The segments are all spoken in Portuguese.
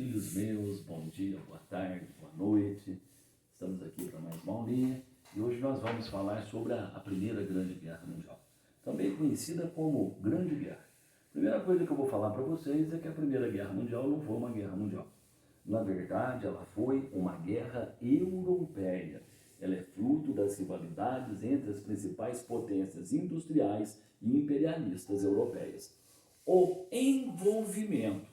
Filhos meus, bom dia, boa tarde, boa noite. Estamos aqui para mais uma aulinha e hoje nós vamos falar sobre a Primeira Grande Guerra Mundial, também conhecida como Grande Guerra. A primeira coisa que eu vou falar para vocês é que a Primeira Guerra Mundial não foi uma guerra mundial. Na verdade, ela foi uma guerra europeia. Ela é fruto das rivalidades entre as principais potências industriais e imperialistas europeias. O envolvimento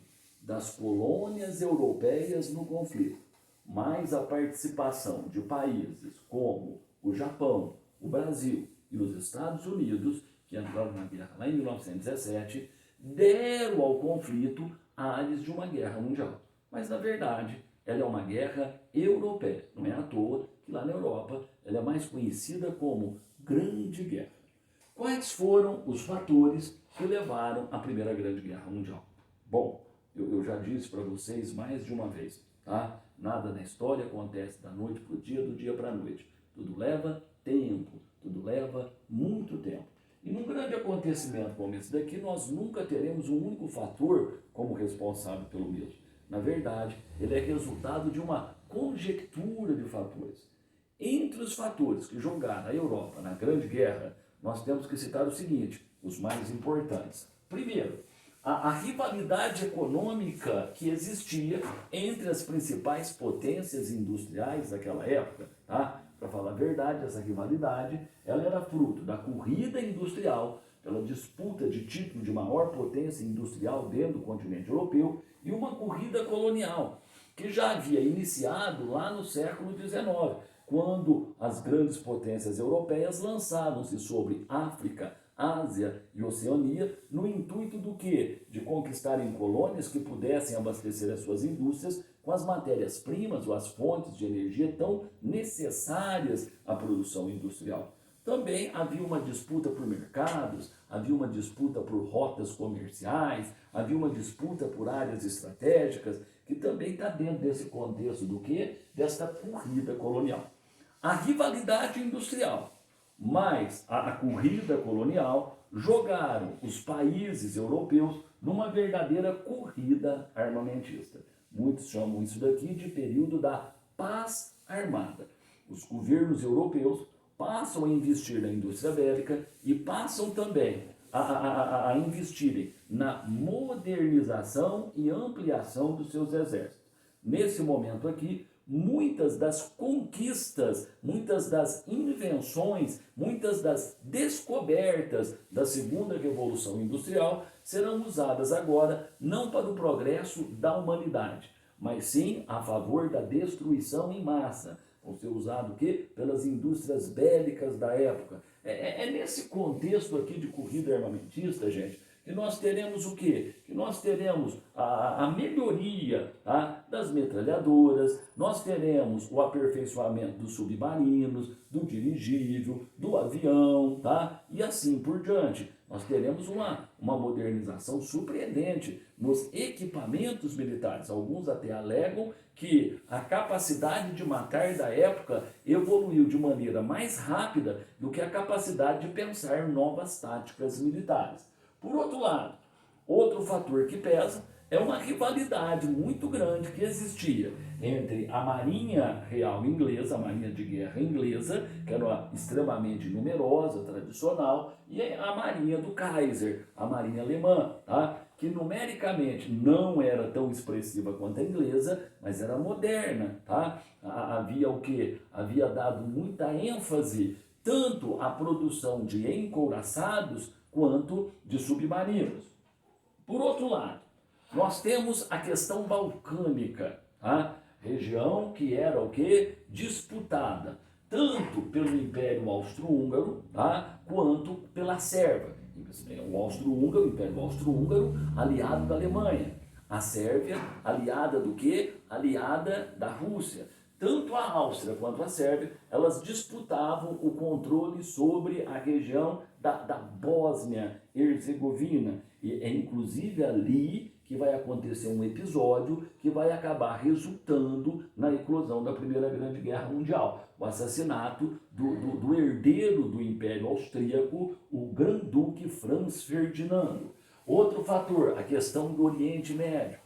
das colônias europeias no conflito, mais a participação de países como o Japão, o Brasil e os Estados Unidos, que entraram na guerra lá em 1917, deram ao conflito ares de uma guerra mundial. Mas, na verdade, ela é uma guerra europeia. Não é à toa que lá na Europa ela é mais conhecida como Grande Guerra. Quais foram os fatores que levaram à Primeira Grande Guerra Mundial? Bom, eu já disse para vocês mais de uma vez, tá? Nada na história acontece da noite para o dia, do dia para a noite. Tudo leva tempo, tudo leva muito tempo. E num grande acontecimento como esse daqui, nós nunca teremos um único fator como responsável pelo mesmo. Na verdade, ele é resultado de uma conjectura de fatores. Entre os fatores que jogaram a Europa na Grande Guerra, nós temos que citar o seguinte, os mais importantes. Primeiro, a rivalidade econômica que existia entre as principais potências industriais daquela época, tá? Para falar a verdade, essa rivalidade ela era fruto da corrida industrial pela disputa de título de maior potência industrial dentro do continente europeu e uma corrida colonial que já havia iniciado lá no século XIX, quando as grandes potências europeias lançaram-se sobre África, Ásia e Oceania, no intuito do quê? De conquistarem colônias que pudessem abastecer as suas indústrias com as matérias-primas ou as fontes de energia tão necessárias à produção industrial. Também havia uma disputa por mercados, havia uma disputa por rotas comerciais, havia uma disputa por áreas estratégicas, que também está dentro desse contexto do quê? Desta corrida colonial. A rivalidade industrial mais a corrida colonial jogaram os países europeus numa verdadeira corrida armamentista. Muitos chamam isso daqui de período da paz armada. Os governos europeus passam a investir na indústria bélica e passam também a investirem na modernização e ampliação dos seus exércitos. Nesse momento aqui, muitas das conquistas, muitas das invenções, muitas das descobertas da segunda revolução industrial serão usadas agora não para o progresso da humanidade, mas sim a favor da destruição em massa. Vão ser usados o quê? Pelas indústrias bélicas da época. É nesse contexto aqui de corrida armamentista, gente, que nós teremos o quê? Que nós teremos a melhoria, tá, das metralhadoras, nós teremos o aperfeiçoamento dos submarinos, do dirigível, do avião, tá? E assim por diante. Nós teremos uma modernização surpreendente nos equipamentos militares. Alguns até alegam que a capacidade de matar da época evoluiu de maneira mais rápida do que a capacidade de pensar novas táticas militares. Por outro lado, outro fator que pesa é uma rivalidade muito grande que existia entre a Marinha Real Inglesa, a Marinha de Guerra Inglesa, que era extremamente numerosa, tradicional, e a Marinha do Kaiser, a Marinha Alemã, tá? Que numericamente não era tão expressiva quanto a inglesa, mas era moderna, tá? Havia o quê? Havia dado muita ênfase tanto à produção de encouraçados quanto de submarinos. Por outro lado, nós temos a questão balcânica, tá? Região que era o quê? Disputada tanto pelo Império Austro-Húngaro, tá? Quanto pela Sérvia. O Austro-Húngaro, o Império Austro-Húngaro, aliado da Alemanha. A Sérvia, aliada do quê? Aliada da Rússia. Tanto a Áustria quanto a Sérvia, elas disputavam o controle sobre a região da Bósnia-Herzegovina. E é inclusive ali que vai acontecer um episódio que vai acabar resultando na eclosão da Primeira Grande Guerra Mundial. O assassinato do herdeiro do Império Austríaco, o Grão-Duque Franz Ferdinando. Outro fator, a questão do Oriente Médio.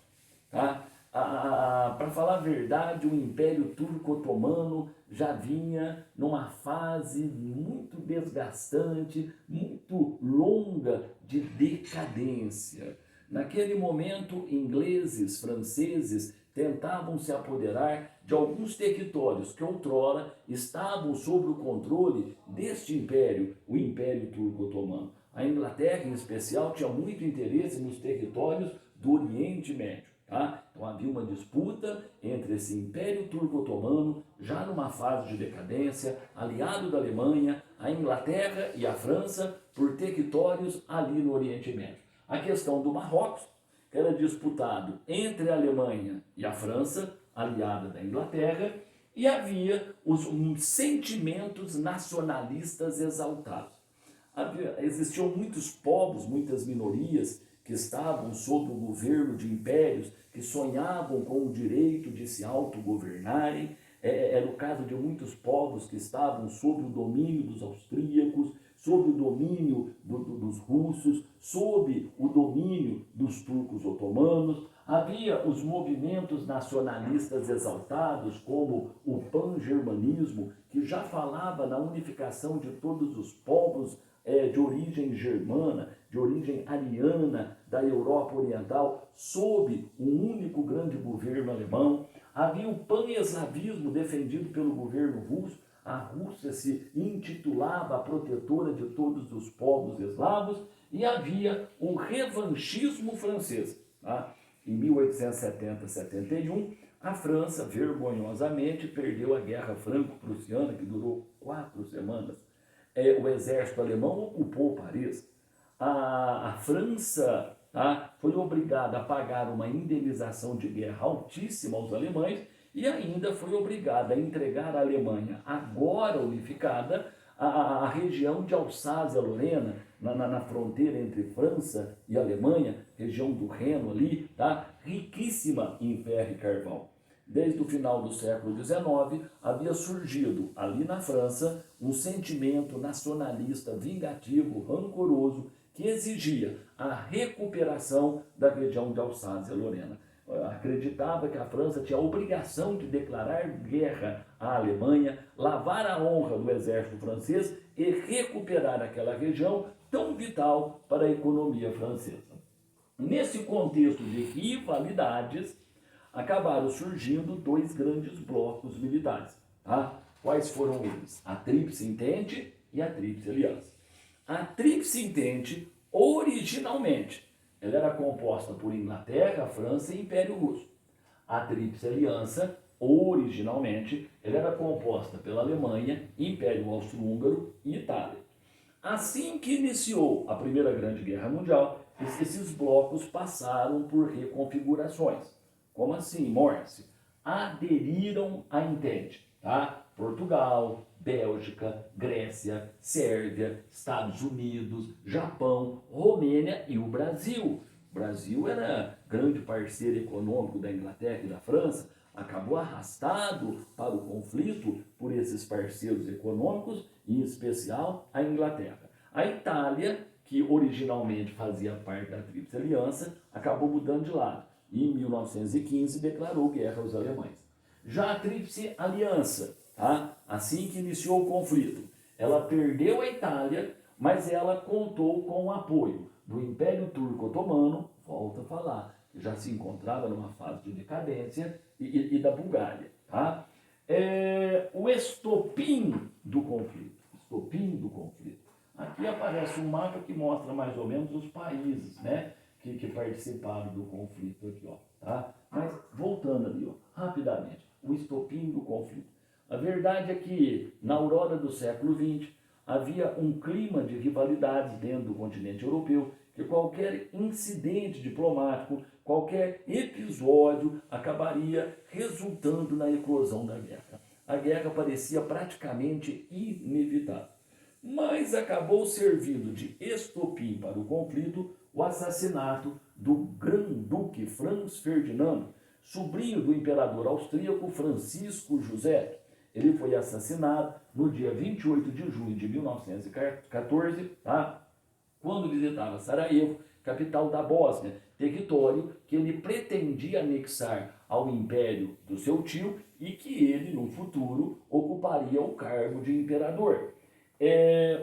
Tá? Para falar a verdade, o Império Turco-Otomano já vinha numa fase muito desgastante, muito longa de decadência. Naquele momento, ingleses, franceses tentavam se apoderar de alguns territórios que outrora estavam sob o controle deste império, o Império Turco-Otomano. A Inglaterra, em especial, tinha muito interesse nos territórios do Oriente Médio. Tá? Então havia uma disputa entre esse Império Turco-Otomano, já numa fase de decadência, aliado da Alemanha, a Inglaterra e a França, por territórios ali no Oriente Médio. A questão do Marrocos, que era disputado entre a Alemanha e a França, aliada da Inglaterra, e havia os sentimentos nacionalistas exaltados. Existiam muitos povos, muitas minorias que estavam sob o governo de impérios que sonhavam com o direito de se autogovernarem. Era o caso de muitos povos que estavam sob o domínio dos austríacos, sob o domínio dos russos, sob o domínio dos turcos otomanos. Havia os movimentos nacionalistas exaltados, como o pan-germanismo, que já falava na unificação de todos os povos de origem germana, de origem ariana da Europa Oriental, sob um único grande governo alemão. Havia o pan-eslavismo defendido pelo governo russo. A Rússia se intitulava a protetora de todos os povos eslavos, e havia o revanchismo francês. Tá? Em 1870-71, a França, vergonhosamente, perdeu a Guerra Franco-Prussiana, que durou 4 semanas. O exército alemão ocupou Paris. A França foi obrigada a pagar uma indenização de guerra altíssima aos alemães e ainda foi obrigada a entregar à Alemanha, agora unificada, a região de Alsácia-Lorena, na fronteira entre França e Alemanha, região do Reno ali, riquíssima em ferro e carvão. Desde o final do século XIX, havia surgido ali na França um sentimento nacionalista vingativo, rancoroso, que exigia a recuperação da região de Alsácia-Lorena. Acreditava que a França tinha a obrigação de declarar guerra à Alemanha, lavar a honra do exército francês e recuperar aquela região tão vital para a economia francesa. Nesse contexto de rivalidades, acabaram surgindo 2 grandes blocos militares. Quais foram eles? A Tríplice Entente e a Tríplice Aliança. A Tríplice Entente, originalmente, ela era composta por Inglaterra, França e Império Russo. A Tríplice Aliança, originalmente, ela era composta pela Alemanha, Império Austro-Húngaro e Itália. Assim que iniciou a Primeira Grande Guerra Mundial, esses blocos passaram por reconfigurações. Como assim, Morse? Aderiram à Entente, Portugal, Bélgica, Grécia, Sérvia, Estados Unidos, Japão, Romênia e o Brasil. O Brasil era grande parceiro econômico da Inglaterra e da França, acabou arrastado para o conflito por esses parceiros econômicos, em especial a Inglaterra. A Itália, que originalmente fazia parte da Tríplice Aliança, acabou mudando de lado. E em 1915 declarou guerra aos alemães. Já a Tríplice Aliança, assim que iniciou o conflito, ela perdeu a Itália, mas ela contou com o apoio do Império Turco-Otomano, volto a falar, que já se encontrava numa fase de decadência, e da Bulgária. O estopim do conflito. Aqui aparece um mapa que mostra mais ou menos os países, que participaram do conflito aqui, Mas, voltando ali, rapidamente, o estopim do conflito. A verdade é que, na aurora do século XX, havia um clima de rivalidades dentro do continente europeu, que qualquer incidente diplomático, qualquer episódio acabaria resultando na eclosão da guerra. A guerra parecia praticamente inevitável. Mas acabou servindo de estopim para o conflito o assassinato do Grão-Duque Franz Ferdinando, sobrinho do imperador austríaco Francisco José. Ele foi assassinado no dia 28 de junho de 1914, quando visitava Sarajevo, capital da Bósnia, território que ele pretendia anexar ao império do seu tio e que ele, no futuro, ocuparia o cargo de imperador.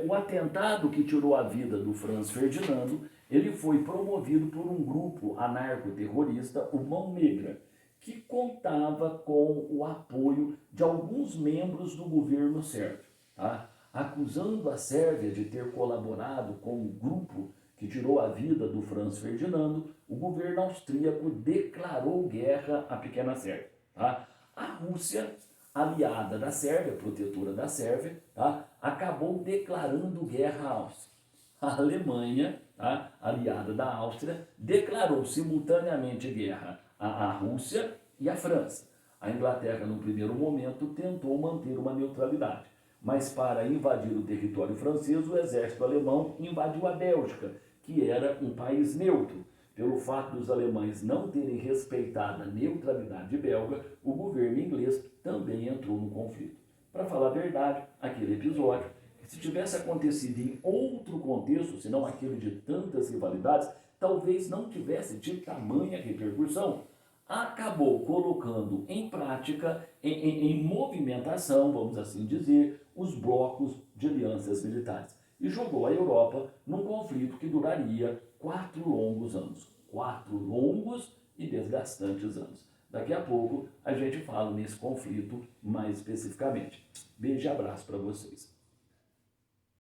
O atentado que tirou a vida do Franz Ferdinando, ele foi promovido por um grupo anarco-terrorista, o Mão Negra, que contava com o apoio de alguns membros do governo sérvio, tá? Acusando a Sérvia de ter colaborado com o grupo que tirou a vida do Franz Ferdinando, o governo austríaco declarou guerra à pequena Sérvia. Tá? A Rússia, aliada da Sérvia, protetora da Sérvia, tá? Acabou declarando guerra à Áustria. A Alemanha, tá? Aliada da Áustria, declarou simultaneamente guerra à Rússia e à França. A Inglaterra, no primeiro momento, tentou manter uma neutralidade, mas para invadir o território francês, o exército alemão invadiu a Bélgica, que era um país neutro. Pelo fato dos alemães não terem respeitado a neutralidade belga, o governo inglês também entrou no conflito. Para falar a verdade, aquele episódio, se tivesse acontecido em outro contexto, senão aquele de tantas rivalidades, talvez não tivesse tido tamanha repercussão. Acabou colocando em prática, em movimentação, vamos assim dizer, os blocos de alianças militares. E jogou a Europa num conflito que duraria 4 longos anos. 4 longos e desgastantes anos. Daqui a pouco a gente fala nesse conflito mais especificamente. Beijo e abraço para vocês.